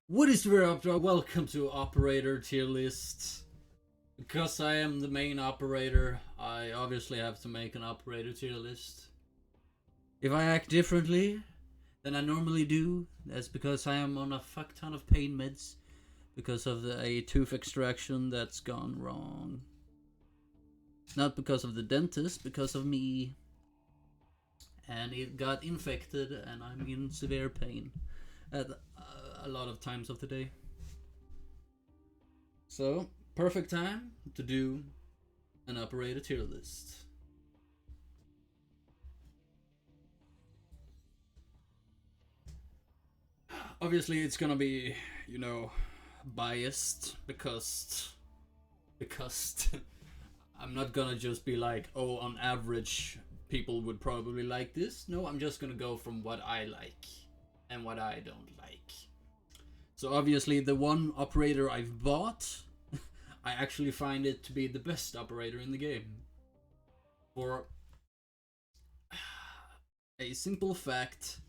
What is very up? Welcome to Operator Tier List. Because I am the main operator, I obviously have to make an Operator Tier List. If I act differently than I normally do, that's because I am on a fuck ton of pain meds because of a tooth extraction that's gone wrong. Not because of the dentist, because of me. And it got infected and I'm in severe pain at a lot of times of the day. So, perfect time to do an operator tier list. Obviously, it's gonna be, biased because I'm not gonna just be like, oh, on average, people would probably like this. No, I'm just gonna go from what I like and what I don't like. So obviously the one operator I've bought, I actually find it to be the best operator in the game. For a simple fact,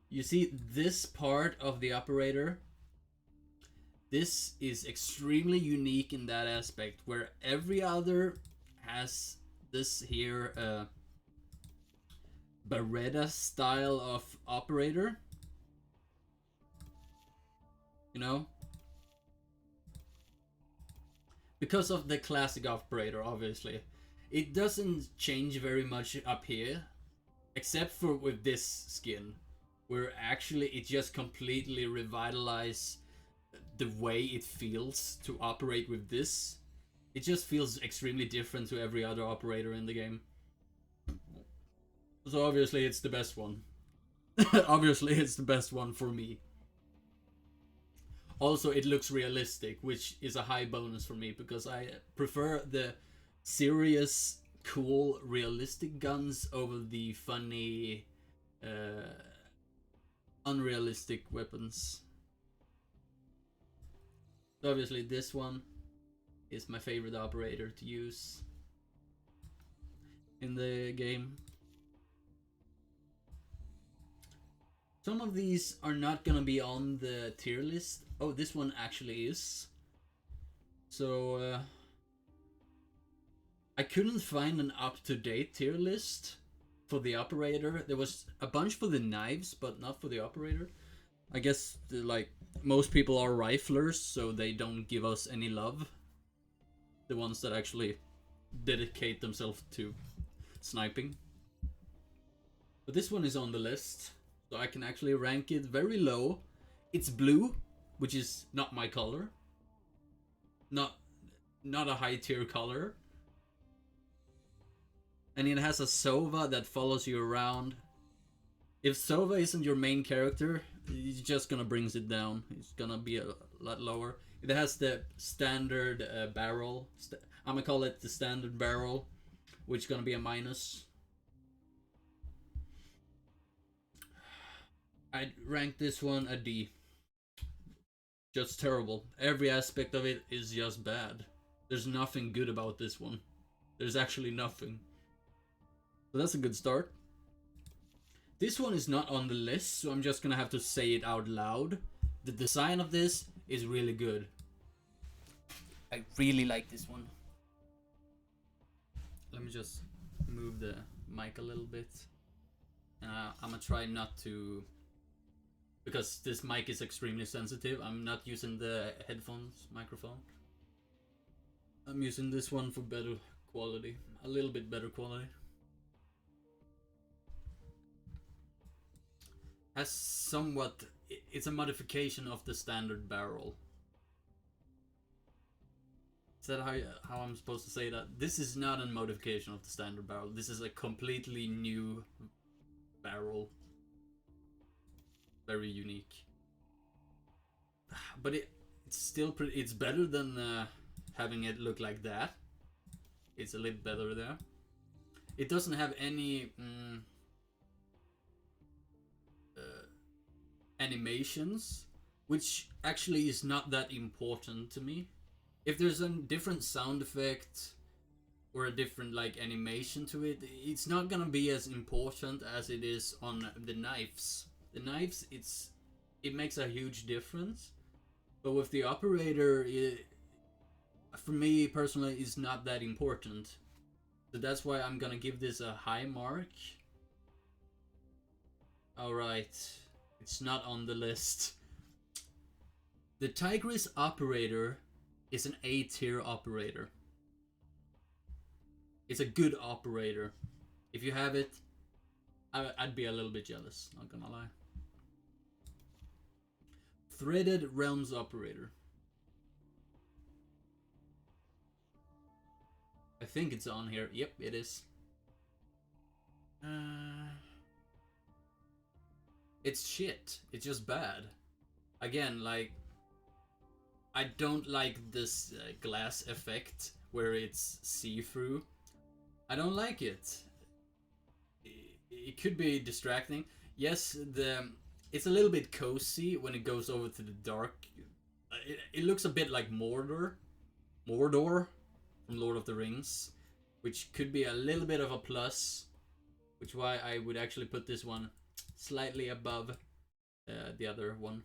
you see this part of the operator, this is extremely unique in that aspect, where every other has this here Beretta style of operator. You know? Because of the classic operator, obviously. It doesn't change very much up here, except for with this skin, where actually it just completely revitalizes the way it feels to operate with this. It just feels extremely different to every other operator in the game. So obviously it's the best one. Obviously it's the best one for me. Also, it looks realistic, which is a high bonus for me because I prefer the serious, cool, realistic guns over the funny, unrealistic weapons. So obviously, this one is my favorite operator to use in the game. Some of these are not gonna be on the tier list. Oh, this one actually is. So, I couldn't find an up-to-date tier list for the operator. There was a bunch for the knives, but not for the operator. I guess, like, most people are riflers, so they don't give us any love. The ones that actually dedicate themselves to sniping. But this one is on the list. So I can actually rank it very low. It's blue, which is not my color. Not a high tier color. And it has a Sova that follows you around. If Sova isn't your main character, it's just gonna brings it down. It's gonna be a lot lower. It has the standard barrel. I'm gonna call it the standard barrel, which is gonna be a minus. I'd rank this one a D. Just terrible. Every aspect of it is just bad. There's nothing good about this one. There's actually nothing. So that's a good start. This one is not on the list, so I'm just gonna have to say it out loud. The design of this is really good. I really like this one. Let me just move the mic a little bit. I'm gonna try not to... Because this mic is extremely sensitive, I'm not using the headphones microphone. I'm using this one for better quality. A little bit better quality. Has somewhat... It's a modification of the standard barrel. Is that how I'm supposed to say that? This is not a modification of the standard barrel. This is a completely new barrel. Very unique, but it's still pretty. It's better than having it look like that. It's a little better there. It doesn't have any animations, which actually is not that important to me. If there's a different sound effect or a different like animation to it, it's not gonna be as important as it is on the knives. The knives, it's it makes a huge difference. But with the operator, for me personally, it's not that important. So that's why I'm gonna give this a high mark. Alright, it's not on the list. The Tigris operator is an A tier operator. It's a good operator. If you have it, I'd be a little bit jealous, not gonna lie. Threaded Realms operator. I think it's on here. Yep, it is. It's shit. It's just bad. Again, like, I don't like this glass effect where it's see-through. I don't like it. It could be distracting. Yes, it's a little bit cozy when it goes over to the dark. It looks a bit like Mordor from Lord of the Rings, which could be a little bit of a plus, which is why I would actually put this one slightly above the other one.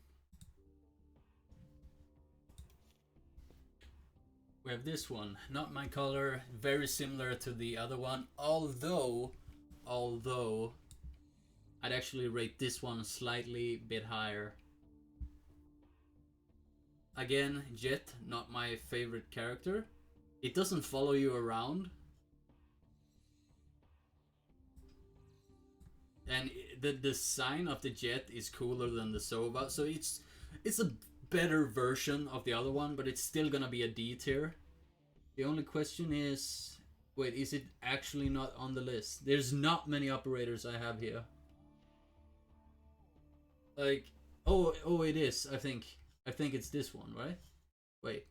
We have this one, not my color, very similar to the other one, although I'd actually rate this one slightly bit higher. Again, Jet, not my favorite character. It doesn't follow you around. And the design of the Jet is cooler than the Sova, so it's a better version of the other one, but it's still gonna be a D tier. The only question is, wait, is it actually not on the list? There's not many operators I have here. Like, oh, it is. I think it's this one, right? Wait,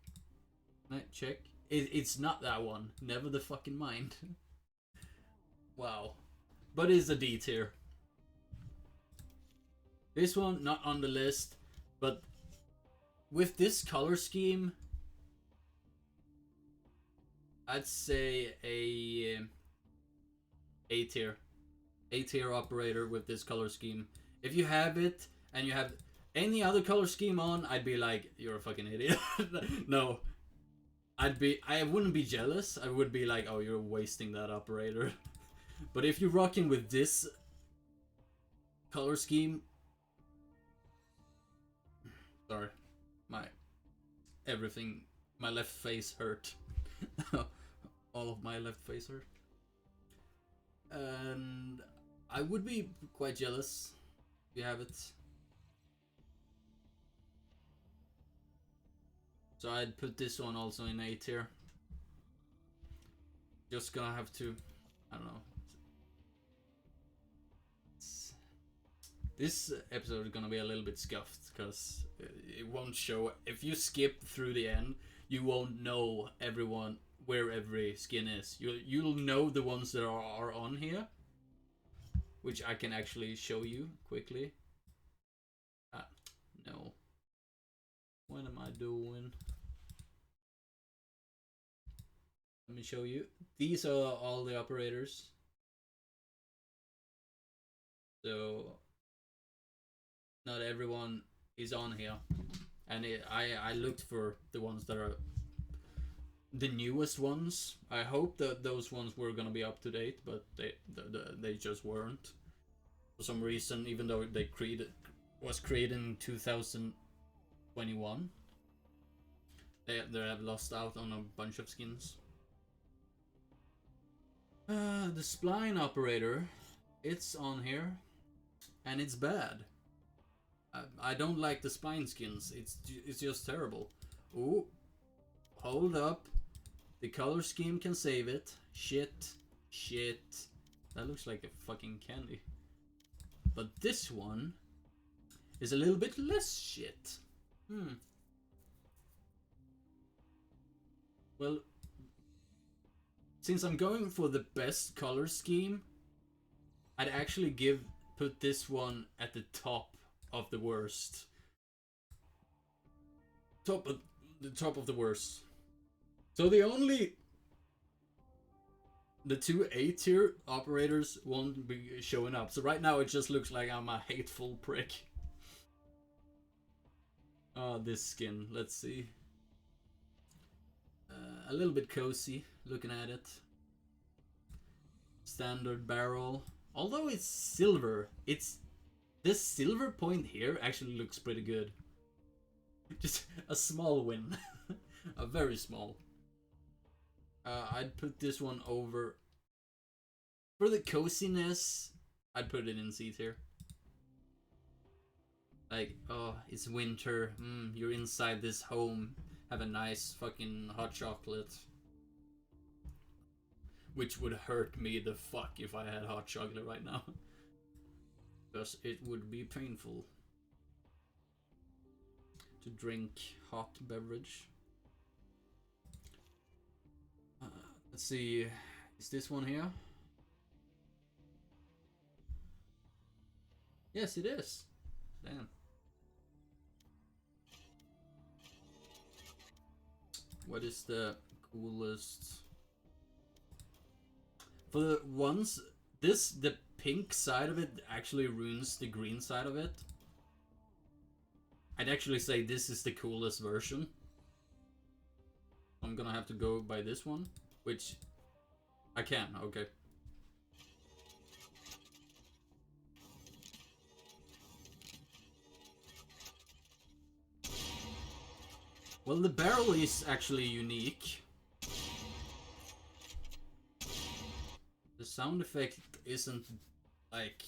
can I check? It's not that one. Never the fucking mind. Wow, but it's a D tier. This one not on the list, but with this color scheme, I'd say a tier. A tier operator with this color scheme. If you have it and you have any other color scheme on, I'd be like, you're a fucking idiot. No. I wouldn't be jealous. I would be like, oh, you're wasting that operator. But if you're rocking with this color scheme, sorry, my left face hurt. All of my left face hurt. And I would be quite jealous if you have it. So I'd put this one also in A tier. Just gonna have to, I don't know. This episode is gonna be a little bit scuffed because it won't show. If you skip through the end, you won't know everyone where every skin is. You'll know the ones that are on here, which I can actually show you quickly. No. What am I doing? Let me show you. These are all the operators. So not everyone is on here, and I looked for the ones that are the newest ones. I hope that those ones were gonna be up to date, but they just weren't for some reason. Even though they was created in 2021, they have lost out on a bunch of skins. The spline operator, it's on here, and it's bad. I don't like the spine skins. It's just terrible. Ooh, hold up. The color scheme can save it. Shit. That looks like a fucking candy. But this one is a little bit less shit. Well, since I'm going for the best color scheme, I'd actually put this one at the top of the worst. The top of the worst. So the two A tier operators won't be showing up. So right now it just looks like I'm a hateful prick. This skin, let's see. A little bit cozy, looking at it. Standard barrel. Although it's silver, this silver point here actually looks pretty good. Just a small win. A very small. I'd put this one over. For the coziness, I'd put it in C tier. Like, oh, it's winter. You're inside this home. Have a nice fucking hot chocolate. Which would hurt me the fuck if I had hot chocolate right now. Because it would be painful to drink hot beverage. Let's see, is this one here? Yes, it is. Damn. What is the coolest? For the ones, the pink side of it actually ruins the green side of it. I'd actually say this is the coolest version. I'm gonna have to go by this one, which I can, okay. Well, the barrel is actually unique. The sound effect isn't like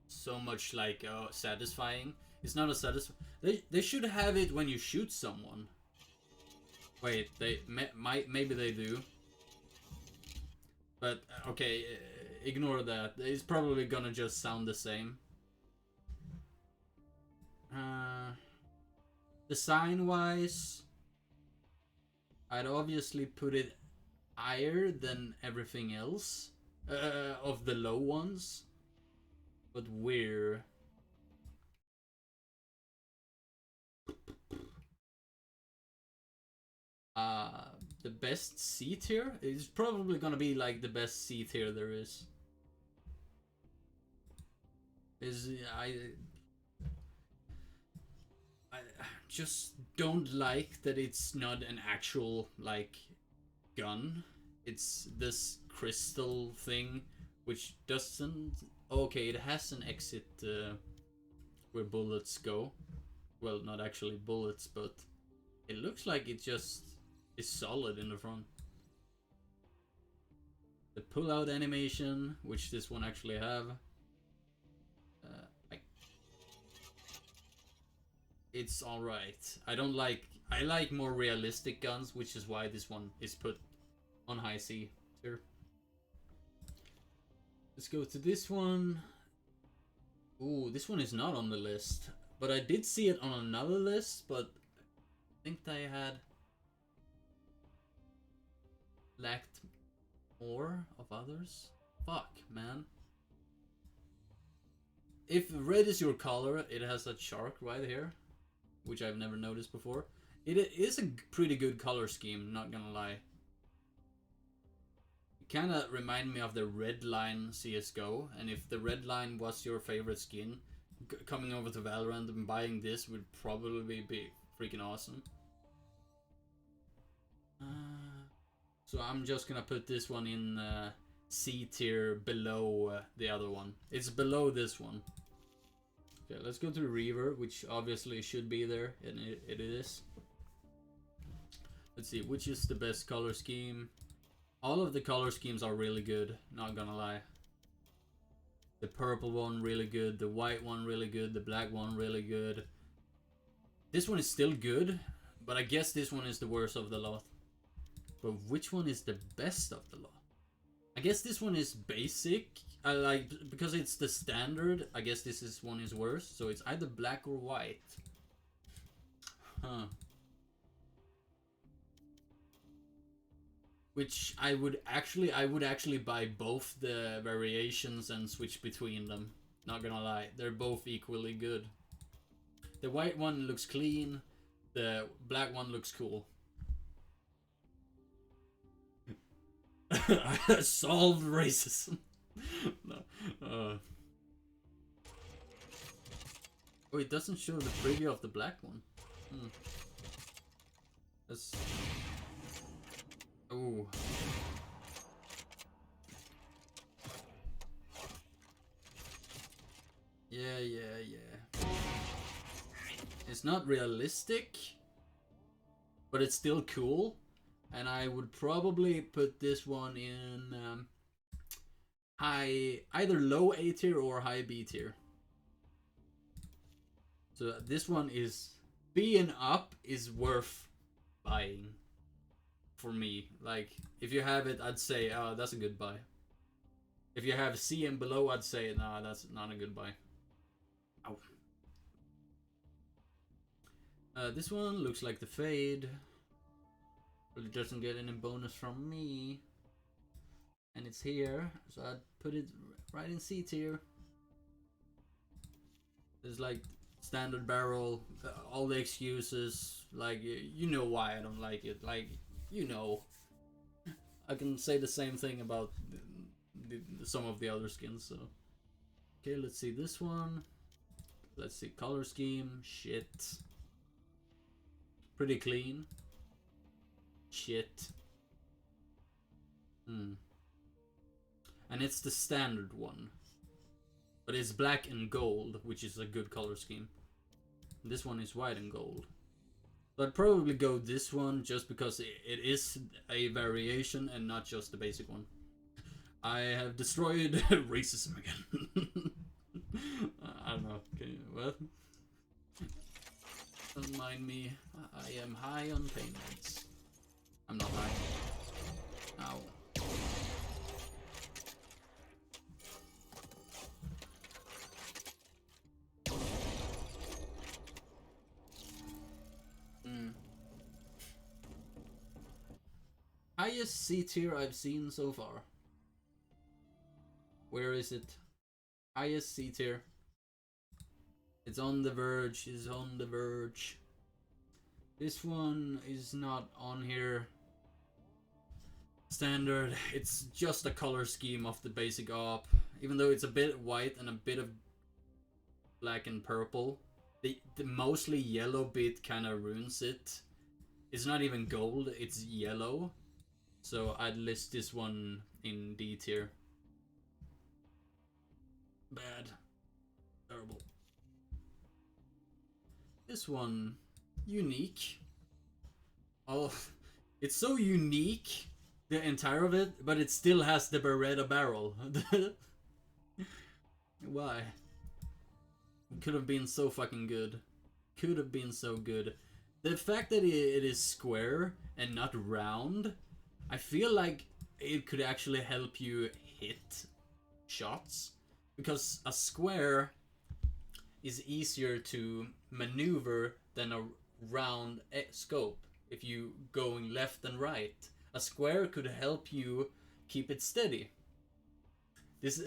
so much like satisfying. It's not a satisfying. They should have it when you shoot someone. Wait, they maybe they do. But okay, ignore that. It's probably gonna just sound the same. Design wise, I'd obviously put it higher than everything else of the low ones, but where? The best C tier is probably gonna be like the best C tier there is. I just don't like that it's not an actual like gun. It's this crystal thing which doesn't. Okay, it has an exit where bullets go. Well, not actually bullets, but it looks like it just is solid in the front. The pull-out animation, which this one actually have. It's alright. I like more realistic guns, which is why this one is put on high C tier. Let's go to this one. Ooh, this one is not on the list. But I did see it on another list, but I think they had lacked more of others. Fuck, man. If red is your color, it has a shark right here, which I've never noticed before. It is a pretty good color scheme, not gonna lie. It kinda remind me of the red line CSGO, and if the red line was your favorite skin, coming over to Valorant and buying this would probably be freaking awesome. So I'm just gonna put this one in C tier below the other one. It's below this one. Okay, let's go to the reverb, which obviously should be there, and it is. Let's see, which is the best color scheme? All of the color schemes are really good, not gonna lie. The purple one really good, the white one really good, the black one really good. This one is still good, but I guess this one is the worst of the lot. But which one is the best of the lot? I guess this one is basic. I like, because it's the standard, I guess one is worse. So it's either black or white. Huh. Which I would actually buy both the variations and switch between them. Not gonna lie, they're both equally good. The white one looks clean, the black one looks cool. Solved racism. No. Oh, it doesn't show the preview of the black one. Hmm. That's... Oh. Yeah. It's not realistic, but it's still cool. And I would probably put this one in high, either low A tier or high B tier. So this one is B and up is worth buying for me. Like, if you have it, I'd say, oh, that's a good buy. If you have C and below, I'd say, nah, that's not a good buy. Ow. This one looks like the fade, but it doesn't get any bonus from me. And it's here, so I'd put it right in C tier. There's like standard barrel, all the excuses, like, you know why I don't like it, like, you know. I can say the same thing about some of the other skins, so. Okay, let's see this one. Let's see, color scheme, shit. Pretty clean. Shit. And it's the standard one. But it's black and gold, which is a good color scheme. This one is white and gold. So I'd probably go this one just because it is a variation and not just the basic one. I have destroyed racism again. I don't know. Okay, what? Don't mind me. I am high on pain meds. I'm not high. Ow. Highest C tier I've seen so far. Where is it? Highest C tier. It's on the verge. It's on the verge. This one is not on here. Standard. It's just a color scheme of the basic op. Even though it's a bit white and a bit of black and purple, the mostly yellow bit kind of ruins it. It's not even gold, it's yellow. So I'd list this one in D tier. Bad. Terrible. This one, unique. Oh, it's so unique, the entire of it, but it still has the Beretta barrel. Why? It could have been so fucking good. Could have been so good. The fact that it is square and not round, I feel like it could actually help you hit shots. Because a square is easier to maneuver than a round scope if you going left and right. A square could help you keep it steady. This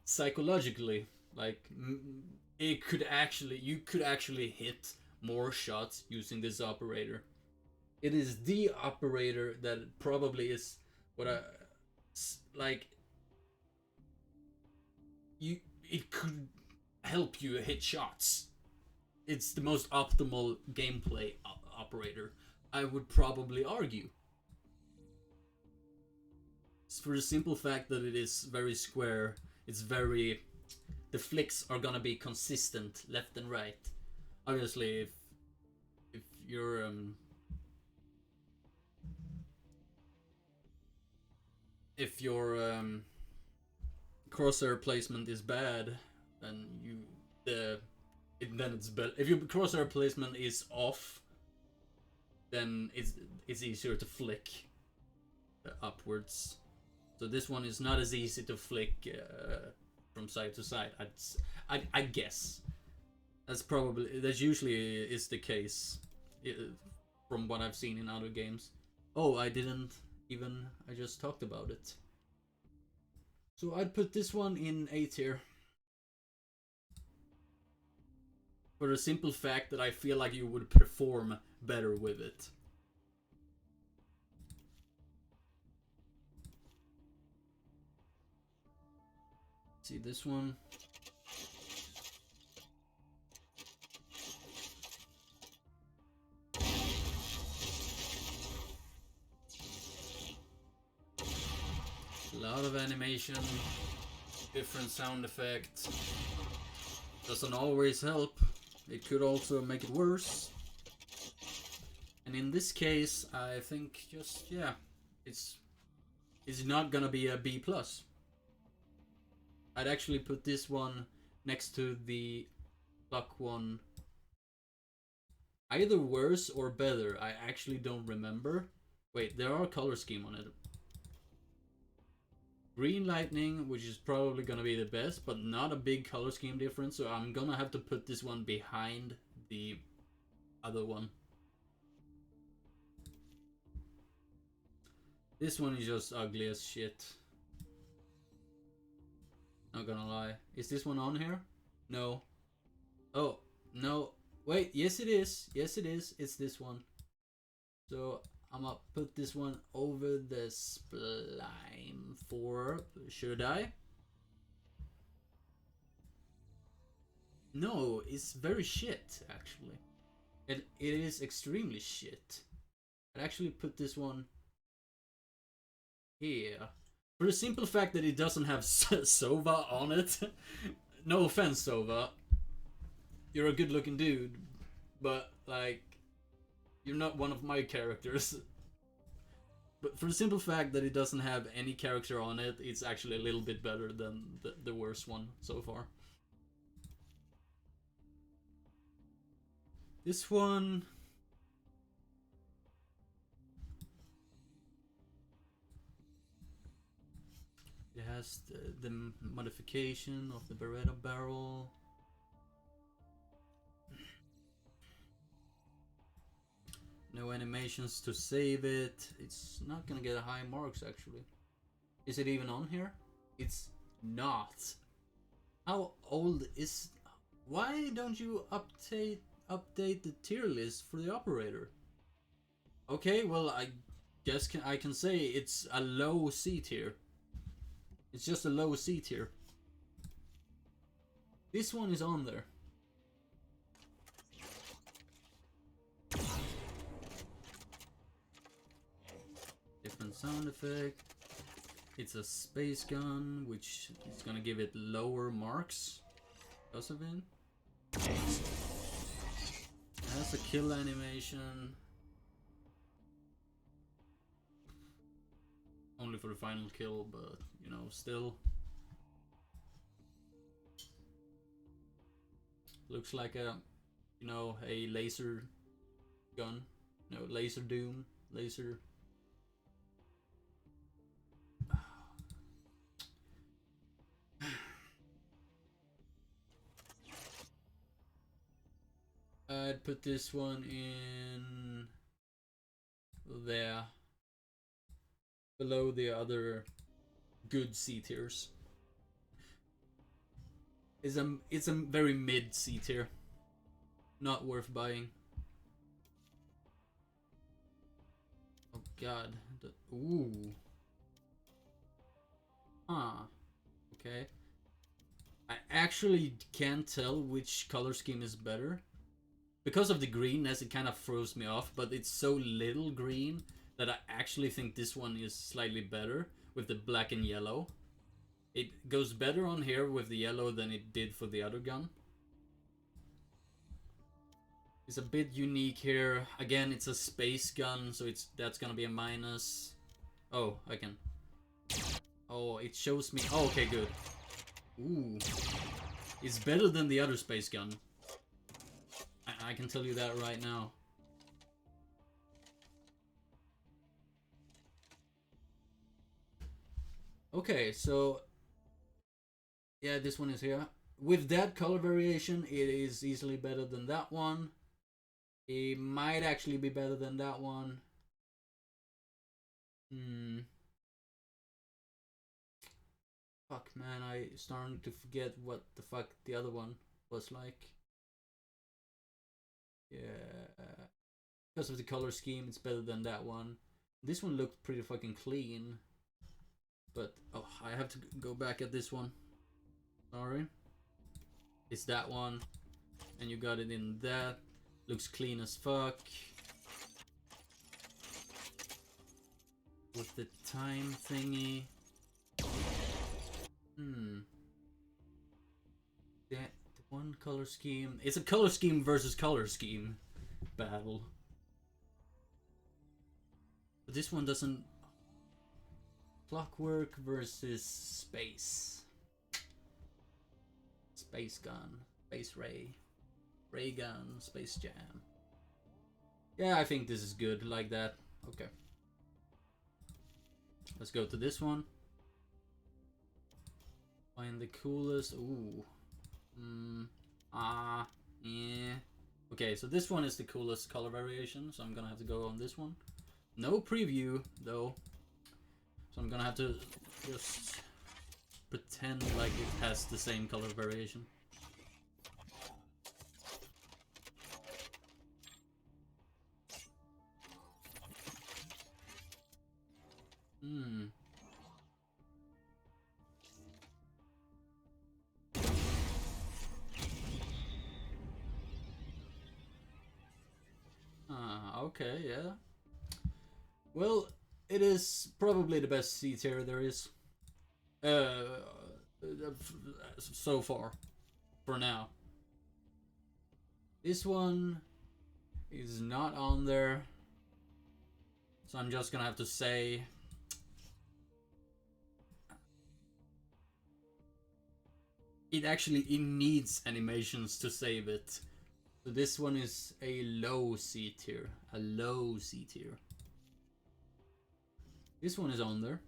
psychologically, like, you could actually hit more shots using this operator. It is the operator that probably is what I like. It could help you hit shots. It's the most optimal gameplay operator, I would probably argue. It's for the simple fact that it is very square. It's very... The flicks are gonna be consistent left and right. Obviously, if you're crosshair placement is bad, then it's better. If your crosshair placement is off, then it's easier to flick upwards. So this one is not as easy to flick from side to side. I guess that's usually is the case from what I've seen in other games. Oh, I just talked about it. So I'd put this one in A tier. For the simple fact that I feel like you would perform better with it. See this one? lot of animation, different sound effects. Doesn't always help. It could also make it worse. And in this case, I think just, yeah, it's not gonna be a B+. I'd actually put this one next to the Luck one. Either worse or better, I actually don't remember. Wait, there are color scheme on it. Green Lightning, which is probably gonna be the best, but not a big color scheme difference, so I'm gonna have to put this one behind the other one. This one is just ugly as shit. Not gonna lie. Is this one on here? No. Oh, no. Wait, yes it is. Yes it is. It's this one. So I'm gonna put this one over the Splime 4. Should I? No, it's very shit, actually. It is extremely shit. I'd actually put this one here. For the simple fact that it doesn't have Sova on it. No offense, Sova. You're a good looking dude. But, like, you're not one of my characters. But for the simple fact that it doesn't have any character on it, it's actually a little bit better than the worst one so far. This one... It has the modification of the Beretta barrel. No animations to save it. It's not gonna get high marks actually. Is it even on here? It's not. How old is... Why don't you update the tier list for the operator? Okay, well I guess I can say it's a low C tier. It's just a low C tier. This one is on there. Different sound effect. It's a space gun, which is gonna give it lower marks because of it. It has a kill animation. Only for the final kill, but you know, still. Looks like a, you know, a laser gun. No, laser doom. Laser. I'd put this one in there. Below the other good C tiers. It's a very mid C tier. Not worth buying. Oh god. Ooh. Huh. Okay. I actually can't tell which color scheme is better. Because of the greenness, it kind of throws me off, but it's so little green that I actually think this one is slightly better with the black and yellow. It goes better on here with the yellow than it did for the other gun. It's a bit unique here. Again, it's a space gun, so that's gonna be a minus. Oh, I can. Oh, it shows me. Oh, okay, good. Ooh. It's better than the other space gun. I can tell you that right now. Okay, so yeah, this one is here. With that color variation, it is easily better than that one. It might actually be better than that one. Fuck, man, I starting to forget what the fuck the other one was like. Yeah, because of the color scheme, it's better than that one. This one looked pretty fucking clean. But, oh, I have to go back at this one. Sorry. It's that one. And you got it in that. Looks clean as fuck. With the time thingy. Hmm. The one color scheme. It's a color scheme versus color scheme battle. But this one doesn't. Clockwork versus space. Space gun. Space ray. Ray gun. Space jam. Yeah, I think this is good like that. Okay. Let's go to this one. Find the coolest. Ooh. Yeah. Okay, so this one is the coolest color variation, so I'm gonna have to go on this one. No preview, though. So I'm gonna have to just pretend like it has the same color variation. Okay, yeah. Well, it is probably the best C tier there is. So far. For now. This one is not on there. So I'm just gonna have to say... It needs animations to save it. So this one is a low C tier. A low C tier. This one is on there.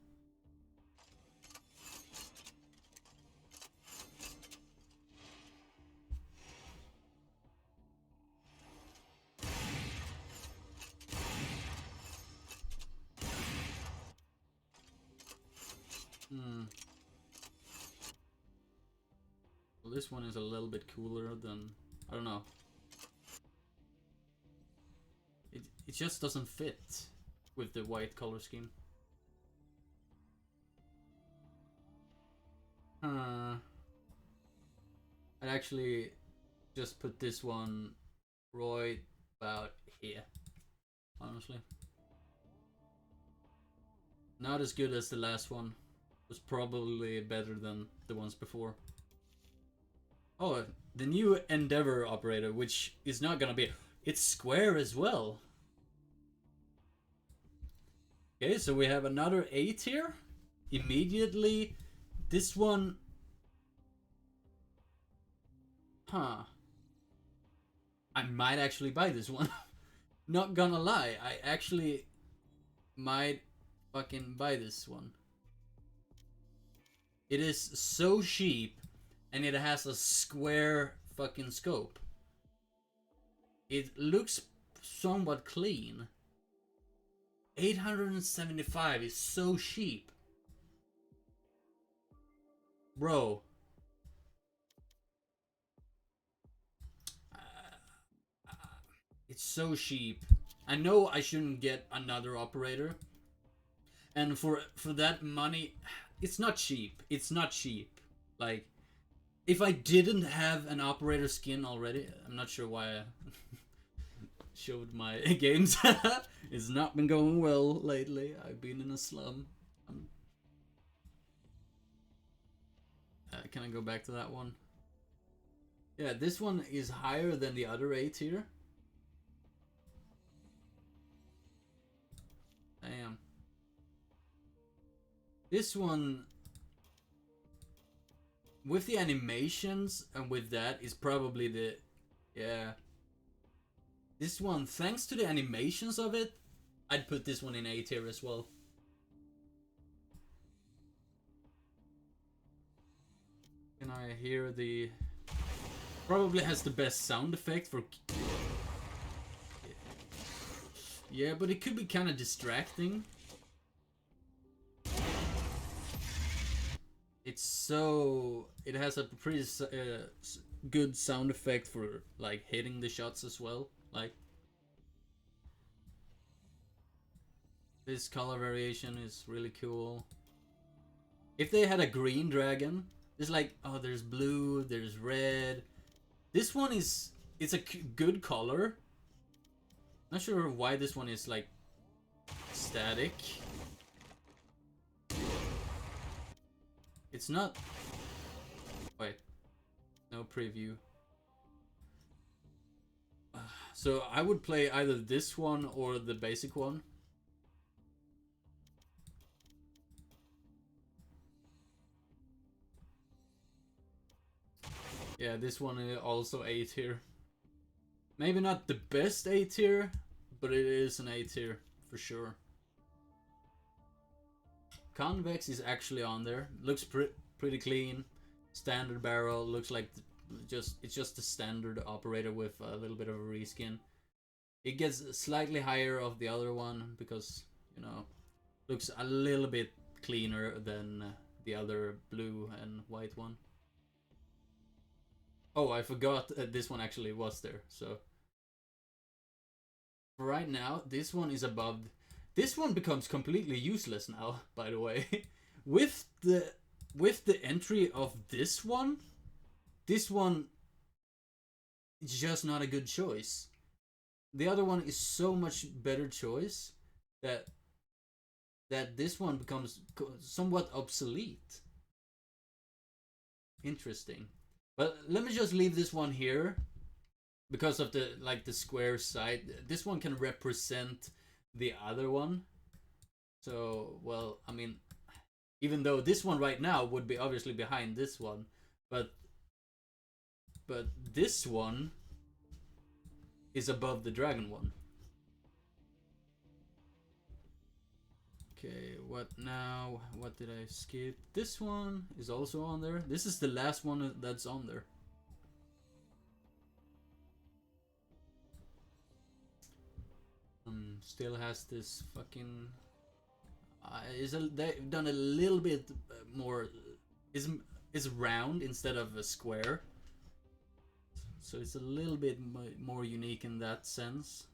Well, this one is a little bit cooler than... I don't know. It just doesn't fit with the white color scheme. I'd actually just put this one right about here, honestly. Not as good as the last one. Was probably better than the ones before. Oh, the new Endeavor operator, which is not gonna be... It's square as well. Okay, so we have another A tier. Immediately, this one... Huh. I might actually buy this one. Not gonna lie, I actually might fucking buy this one. It is so cheap, and it has a square fucking scope. It looks somewhat clean. 875 is so cheap. Bro. It's so cheap. I know I shouldn't get another operator. And for that money, it's not cheap. It's not cheap. Like, if I didn't have an operator skin already, I'm not sure why I showed my games. It's not been going well lately. I've been in a slum. Can I go back to that one? Yeah, this one is higher than the other A tier. Damn. This one, with the animations and with that, is probably the... Yeah. This one, thanks to the animations of it, I'd put this one in A tier as well. Can I hear the... Probably has the best sound effect for... Yeah, but it could be kind of distracting. It's so... It has a pretty good sound effect for, like, hitting the shots as well. Like... This color variation is really cool. If they had a green dragon, it's like, oh, there's blue, there's red. This one is... It's a good color. Not sure why this one is, like, static. It's not... Wait. No preview. So I would play either this one or the basic one. Yeah, this one is also A tier. Maybe not the best A tier, but it is an A tier for sure. Convex is actually on there. Looks pretty clean. Standard barrel. Looks like it's just a standard operator with a little bit of a reskin. It gets slightly higher of the other one because, you know, looks a little bit cleaner than the other blue and white one. Oh, I forgot this one actually was there. So for right now, this one is above. This one becomes completely useless now, by the way. with the entry of this one is just not a good choice. The other one is so much better choice that this one becomes somewhat obsolete. Interesting. But let me just leave this one here because of the square side. This one can represent the other one. So, well, I mean, even though this one right now would be obviously behind this one, but this one is above the dragon one. Okay, what now? What did I skip? This one is also on there. This is the last one that's on there. Still has this fucking... they've done a little bit more... Is round instead of a square. So it's a little bit more unique in that sense.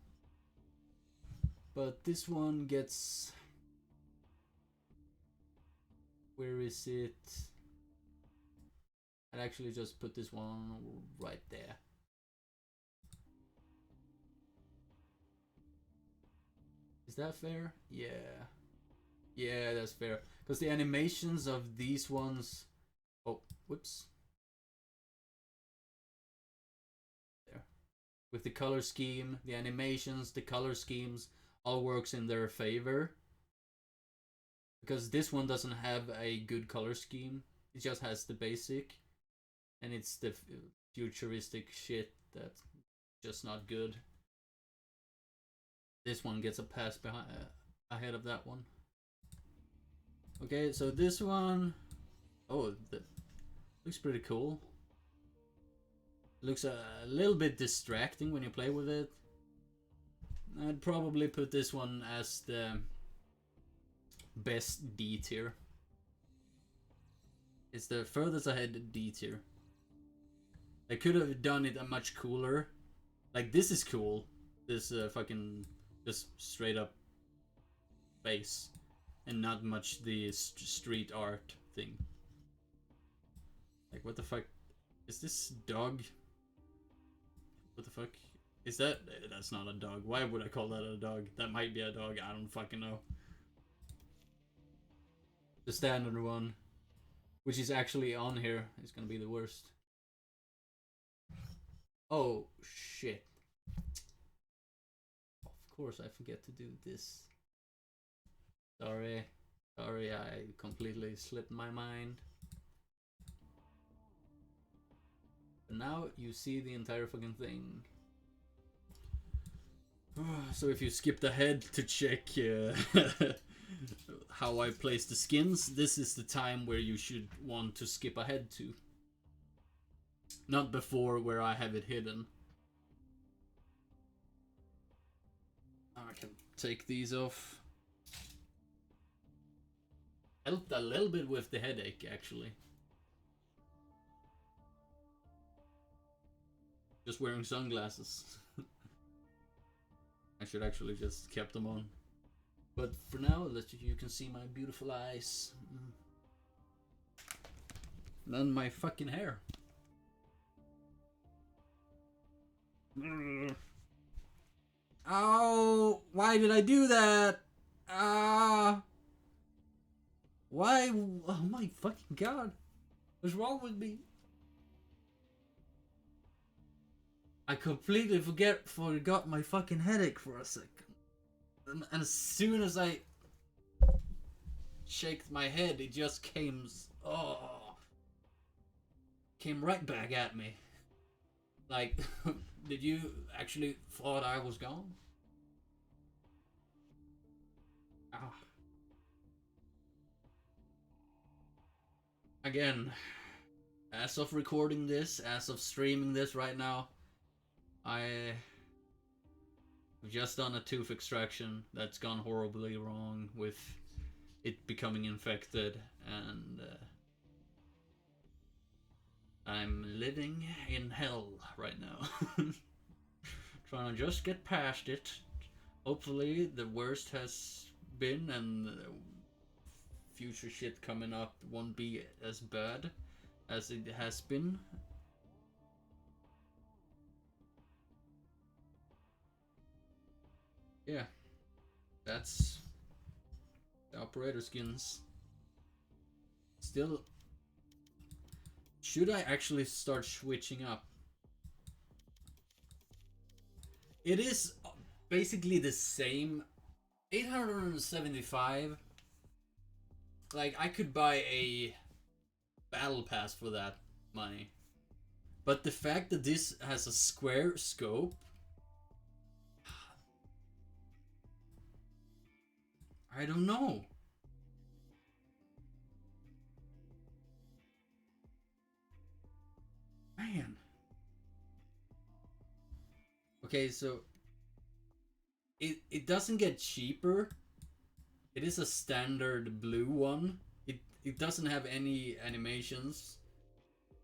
But this one gets... Where is it? I'd actually just put this one right there. Is that fair? Yeah. Yeah, that's fair. Because the animations of these ones... Oh, whoops. There. With the color scheme, the animations, the color schemes, all works in their favor. Because this one doesn't have a good color scheme. It just has the basic. And it's the futuristic shit that's just not good. This one gets a pass behind, ahead of that one. Okay, so this one... Oh, that looks pretty cool. Looks a little bit distracting when you play with it. I'd probably put this one as the best D tier. It's the furthest ahead D tier. I could have done it a much cooler. Like, this is cool. This fucking just straight up face. And not much the street art thing. Like, what the fuck? Is this dog? What the fuck? Is that? That's not a dog. Why would I call that a dog? That might be a dog. I don't fucking know. The standard one, which is actually on here, is gonna be the worst. Oh, shit. Of course I forget to do this. Sorry. Sorry, I completely slipped my mind. But now you see the entire fucking thing. So if you skipped ahead to check how I place the skins, this is the time where you should want to skip ahead to. Not before, where I have it hidden. I can take these off. Helped a little bit with the headache, actually. Just wearing sunglasses. I should actually just kept them on. But for now, you can see my beautiful eyes. And then my fucking hair. Oh, why did I do that? Ah. Why? Oh my fucking god. What's wrong with me? I completely forgot my fucking headache for a second. And as soon as I shaked my head, it just came right back at me. Like, did you actually thought I was gone? Ah. Again, as of recording this, as of streaming this right now, I've just done a tooth extraction that's gone horribly wrong with it becoming infected, and I'm living in hell right now. Trying to just get past it. Hopefully the worst has been, and future shit coming up won't be as bad as it has been. Yeah, that's the operator skins. Still, should I actually start switching up? It is basically the same. 875. Like, I could buy a battle pass for that money. But the fact that this has a square scope, I don't know. Man. Okay, so it doesn't get cheaper. It is a standard blue one. It doesn't have any animations,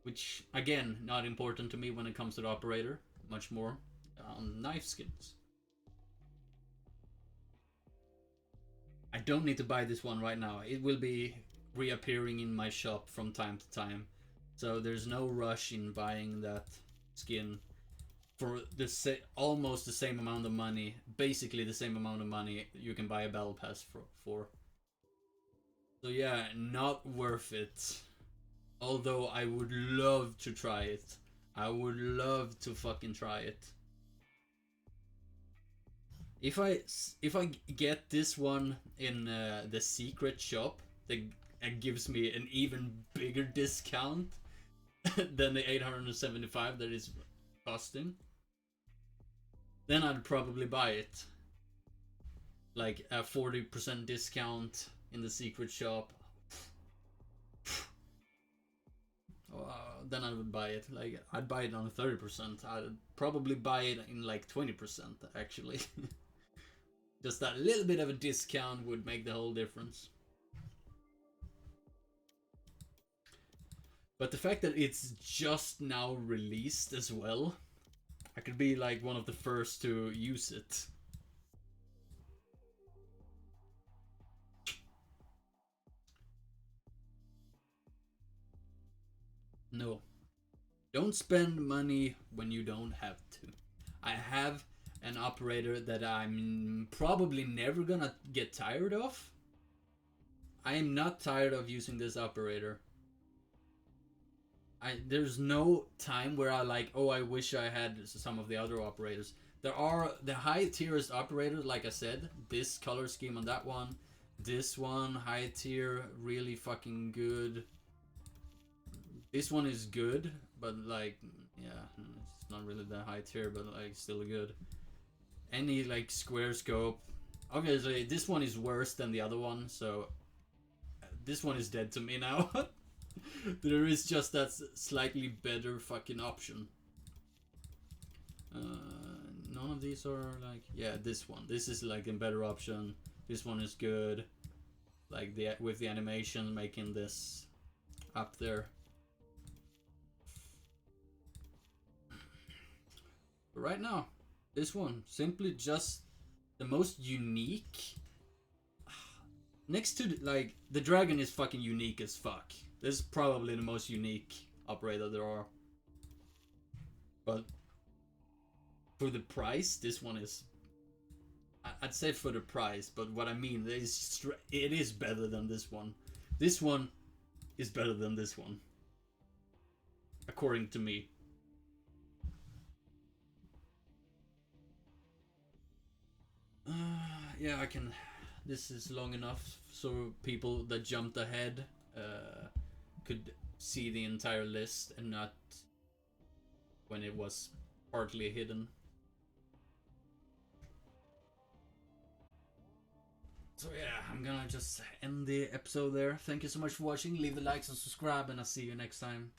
which again not important to me when it comes to the operator. Much more on knife skins. I don't need to buy this one right now. It will be reappearing in my shop from time to time, so there's no rush in buying that skin for almost the same amount of money, basically the same amount of money you can buy a battle pass for. So yeah, not worth it. Although I would love to try it. I would love to fucking try it. If I get this one in the secret shop, that gives me an even bigger discount than the 875 that is costing, then I'd probably buy it. Like a 40% discount in the secret shop. Then I would buy it. Like, I'd buy it on 30%. I'd probably buy it in like 20% actually. Just that little bit of a discount would make the whole difference. But the fact that it's just now released as well, I could be like one of the first to use it. No. Don't spend money when you don't have to. I have an operator that I'm probably never gonna get tired of. I am not tired of using this operator. There's no time where I like, oh, I wish I had some of the other operators. There are the high tierest operators, like I said, this color scheme on that one, this one, high tier, really fucking good. This one is good, but like, yeah, it's not really that high tier, but like still good. Any like square scope. Obviously, this one is worse than the other one, so this one is dead to me now. There is just that slightly better fucking option. None of these are like, yeah, this one. This is like a better option. This one is good. Like with the animation making this up there. But right now, this one simply just the most unique. Next to like the dragon is fucking unique as fuck. This is probably the most unique operator there are. But for the price, this one is. I'd say for the price, but what I mean is it is better than this one. This one is better than this one, according to me. Yeah, I can. This is long enough so people that jumped ahead could see the entire list and not when it was partly hidden. So yeah, I'm gonna just end the episode there. Thank you so much for watching. Leave the likes and subscribe, and I'll see you next time.